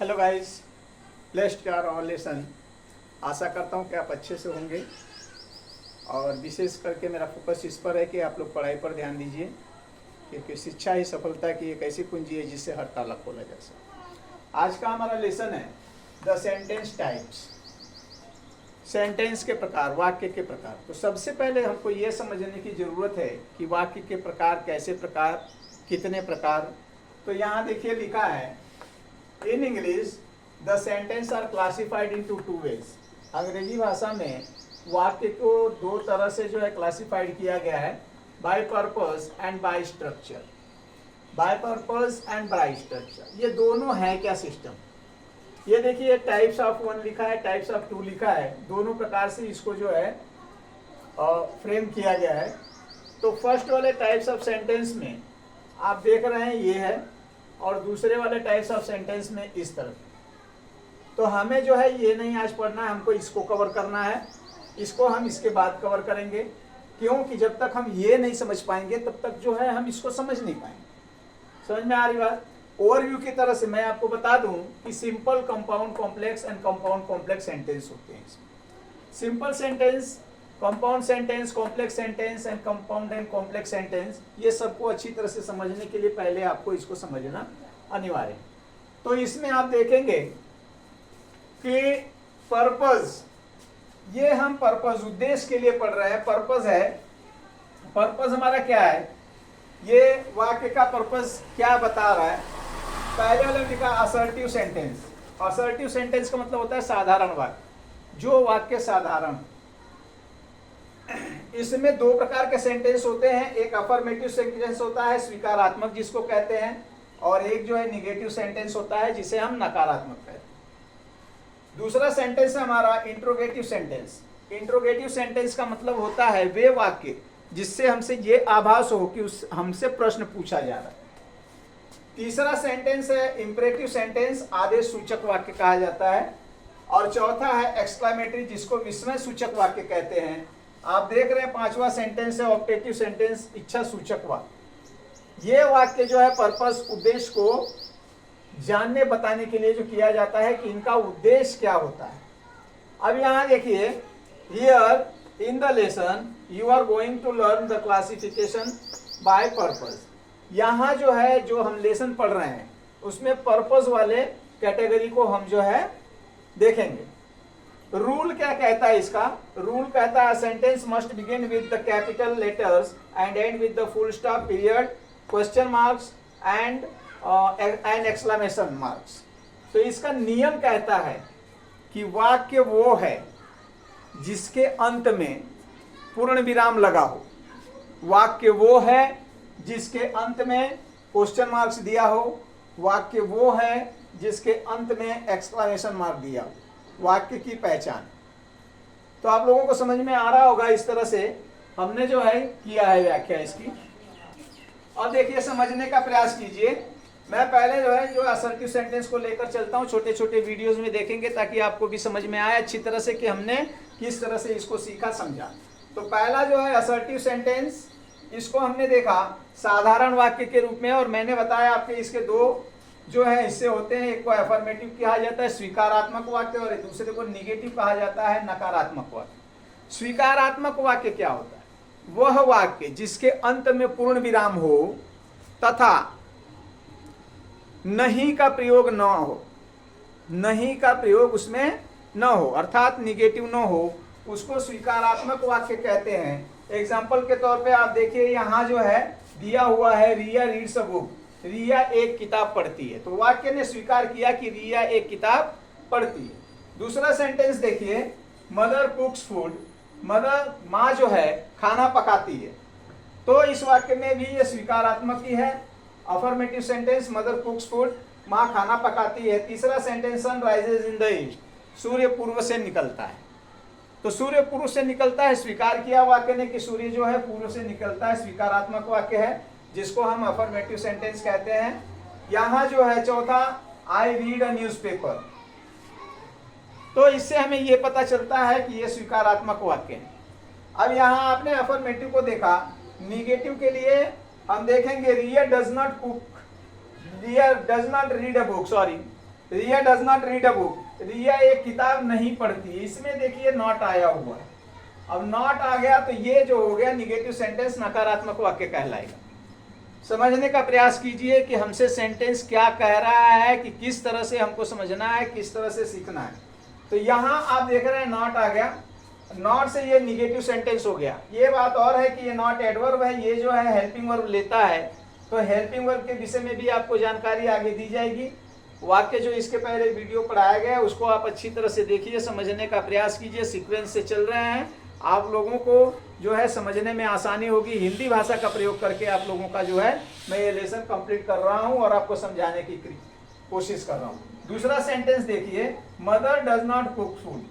Hello guys, blessed your all lesson. आशा करता हूँ कि आप अच्छे से होंगे और विशेष करके मेरा फोकस इस पर है कि आप लोग पढ़ाई पर ध्यान दीजिए, क्योंकि शिक्षा ही सफलता की एक ऐसी कुंजी है जिससे हर ताला खोला जा सकता। आज का हमारा लेसन है द सेंटेंस टाइप्स, सेंटेंस के प्रकार, वाक्य के प्रकार। तो सबसे पहले हमको ये समझने की ज़रूरत है कि वाक्य के प्रकार कैसे प्रकार, कितने प्रकार। तो यहाँ देखिए लिखा है in English the sentence are classified into two ways. अंग्रेजी भाषा में वाक्य को दो तरह से जो है क्लासिफाइड किया गया है, by purpose and by structure. By purpose and by structure, ये दोनों है क्या सिस्टम। ये देखिए टाइप्स ऑफ वन लिखा है, टाइप्स ऑफ टू लिखा है, दोनों प्रकार से इसको जो है फ्रेम किया गया है। तो फर्स्ट वाले टाइप्स ऑफ सेंटेंस में आप देख रहे हैं ये है, और दूसरे वाले टाइप्स ऑफ सेंटेंस में इस तरफ। तो हमें जो है ये नहीं आज पढ़ना है, हमको इसको कवर करना है। इसको हम इसके बाद कवर करेंगे, क्योंकि जब तक हम ये नहीं समझ पाएंगे तब तक जो है हम इसको समझ नहीं पाएंगे। समझ में आ रही बात। ओवरव्यू की तरह से मैं आपको बता दूं कि simple, compound, complex and compound complex sentence होते हैं। Simple sentence, compound sentence, complex sentence and compound and complex sentence, ये सबको अच्छी तरह से समझने के लिए पहले आपको इसको समझना अनिवार्य है। तो इसमें आप देखेंगे कि पर्पस, ये हम पर्पस, उद्देश्य के लिए पढ़ रहे हैं। पर्पस है, पर्पस हमारा क्या है, ये वाक्य का पर्पस क्या बता रहा है। पहले वाले लिखा असर्टिव सेंटेंस। असर्टिव सेंटेंस का मतलब होता है साधारण वाक्य, जो वाक्य साधारण। इसमें दो प्रकार के सेंटेंस होते हैं, एक अफर्मेटिव सेंटेंस होता है स्वीकारात्मक जिसको कहते हैं, और एक जो है निगेटिव सेंटेंस होता है जिसे हम नकारात्मक कहते हैं। दूसरा सेंटेंस है हमारा इंट्रोगेटिव सेंटेंस। इंट्रोगेटिव सेंटेंस का मतलब होता है वे वाक्य जिससे हमसे ये आभास हो कि उस हमसे प्रश्न पूछा जा रहा है। तीसरा सेंटेंस है इंपरेटिव सेंटेंस, आदेश सूचक वाक्य कहा जाता है। और चौथा है एक्सक्लेमेटरी, जिसको विस्मय सूचक वाक्य कहते हैं। आप देख रहे हैं पांचवा सेंटेंस है ऑप्टेटिव सेंटेंस, इच्छा सूचक वाक्य। ये वाक्य जो है पर्पस, उद्देश्य को जानने बताने के लिए जो किया जाता है कि इनका उद्देश्य क्या होता है। अब यहाँ देखिए, here in the lesson you are going to learn the classification by purpose. यहाँ जो है, जो हम लेसन पढ़ रहे हैं उसमें पर्पस वाले कैटेगरी को हम जो है देखेंगे। रूल क्या कहता है इसका, रूल कहता है sentence must begin with the capital letters and and with the full stop, period, question marks and exclamation marks. तो इसका नियम कहता है कि वाक्य वो है जिसके अंत में पूर्ण विराम लगा हो। वाक्य वो है जिसके अंत में क्वेश्चन मार्क्स दिया हो। वाक्य वो है जिसके अंत में एक्सक्लेमेशन मार्क दिया हो। वाक्य की पहचान। तो आप लोगों को समझ में आ रहा होगा, इस तरह से हमने जो है किया है व्याख्या इसकी। अब देखिए, समझने का प्रयास कीजिए। मैं पहले जो है जो असर्टिव सेंटेंस को लेकर चलता हूँ, छोटे छोटे वीडियोस में देखेंगे ताकि आपको भी समझ में आए अच्छी तरह से कि हमने किस तरह से इसको सीखा, समझा। तो पहला जो है असर्टिव सेंटेंस, इसको हमने देखा साधारण वाक्य के रूप में, और मैंने बताया आपके इसके दो जो है हिस्से होते हैं। एक को अफर्मेटिव कहा जाता है स्वीकारात्मक वाक्य, और दूसरे को निगेटिव कहा जाता है नकारात्मक वाक्य। स्वीकारात्मक वाक्य क्या होता है, वह वाक्य जिसके अंत में पूर्ण विराम हो तथा नहीं का प्रयोग न हो, नहीं का प्रयोग उसमें न हो, अर्थात निगेटिव न हो, उसको स्वीकारात्मक वाक्य कहते हैं। एग्जाम्पल के तौर पे आप देखिए, यहाँ जो है दिया हुआ है रिया रीड्स अ बुक, रिया एक किताब पढ़ती है। तो वाक्य ने स्वीकार किया कि रिया एक किताब पढ़ती है। दूसरा सेंटेंस देखिए, मदर कुक्स फूड, मदर माँ जो है खाना पकाती है। तो इस वाक्य में भी ये स्वीकारात्मक ही है, affirmative sentence, mother cooks food, माँ खाना पकाती है। तीसरा sentence sun rises in the east, सूर्य पूर्व से निकलता है। तो सूर्य पूर्व से निकलता है, स्वीकार किया वाक्य ने कि सूर्य जो है पूर्व से निकलता है, स्वीकारात्मक वाक्य है, जिसको हम अफर्मेटिव सेंटेंस कहते हैं। यहाँ जो है चौथा, आई रीड अ न्यूज़पेपर। तो इससे हमें ये पता चलता है कि ये स्वीकारात्मक वाक्य है। अब यहाँ आपने अफर्मेटिव को देखा। निगेटिव के लिए हम देखेंगे Riya does not cook, Riya does not read a book, sorry, Riya does not read a book, Riya एक किताब नहीं पढ़ती। इसमें देखिए नॉट आया हुआ है। अब नॉट आ गया तो ये जो हो गया निगेटिव सेंटेंस नकारात्मक वाक्य कहलाएगा। समझने का प्रयास कीजिए कि हमसे सेंटेंस क्या कह रहा है, कि किस तरह से हमको समझना है, किस तरह से सीखना है। तो यहाँ आप देख रहे हैं नॉट आ गया, नॉट से ये निगेटिव सेंटेंस हो गया। ये बात और है कि ये नॉट एडवर्ब है, ये जो है हेल्पिंग वर्ब लेता है। तो हेल्पिंग वर्ब के विषय में भी आपको जानकारी आगे दी जाएगी। वाक्य जो इसके पहले वीडियो पढ़ाया गया उसको आप अच्छी तरह से देखिए, समझने का प्रयास कीजिए। सीक्वेंस से चल रहे हैं, आप लोगों को जो है समझने में आसानी होगी। हिंदी भाषा का प्रयोग करके आप लोगों का जो है मैं ये लेसन कंप्लीट कर रहा हूँ और आपको समझाने की कोशिश कर रहा हूँ। दूसरा सेंटेंस देखिए, mother does not cook food,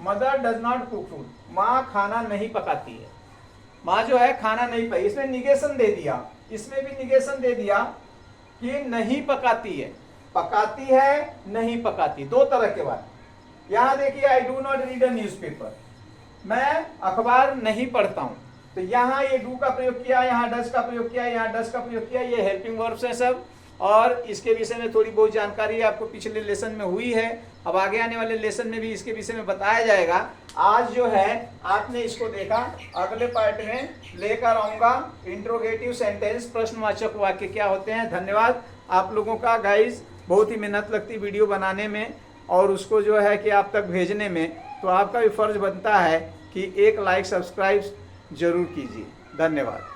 mother does not cook food, माँ खाना नहीं पकाती है। माँ जो है खाना नहीं पकाती, इसमें निगेशन दे दिया, इसमें भी निगेशन दे दिया कि नहीं पकाती है। पकाती है नहीं पकाती, दो तरह के बात। यहाँ देखिए, I do not read a newspaper, मैं अखबार नहीं पढ़ता हूँ। तो यहाँ ये डू का प्रयोग किया, यहाँ डज का प्रयोग किया, यहाँ डज का प्रयोग किया। ये हेल्पिंग वर्ब्स हैं सब, और इसके विषय में थोड़ी बहुत जानकारी आपको पिछले लेसन में हुई है। अब आगे आने वाले लेसन में भी इसके विषय में बताया जाएगा। आज जो है आपने इसको देखा, अगले पार्ट में लेकर आऊंगा इंट्रोगेटिव सेंटेंस, प्रश्नवाचक वाक्य क्या होते हैं। धन्यवाद आप लोगों का गाइस, बहुत ही मेहनत लगती वीडियो बनाने में और उसको जो है कि आप तक भेजने में। तो आपका भी फर्ज बनता है कि एक लाइक सब्सक्राइब जरूर कीजिए। धन्यवाद।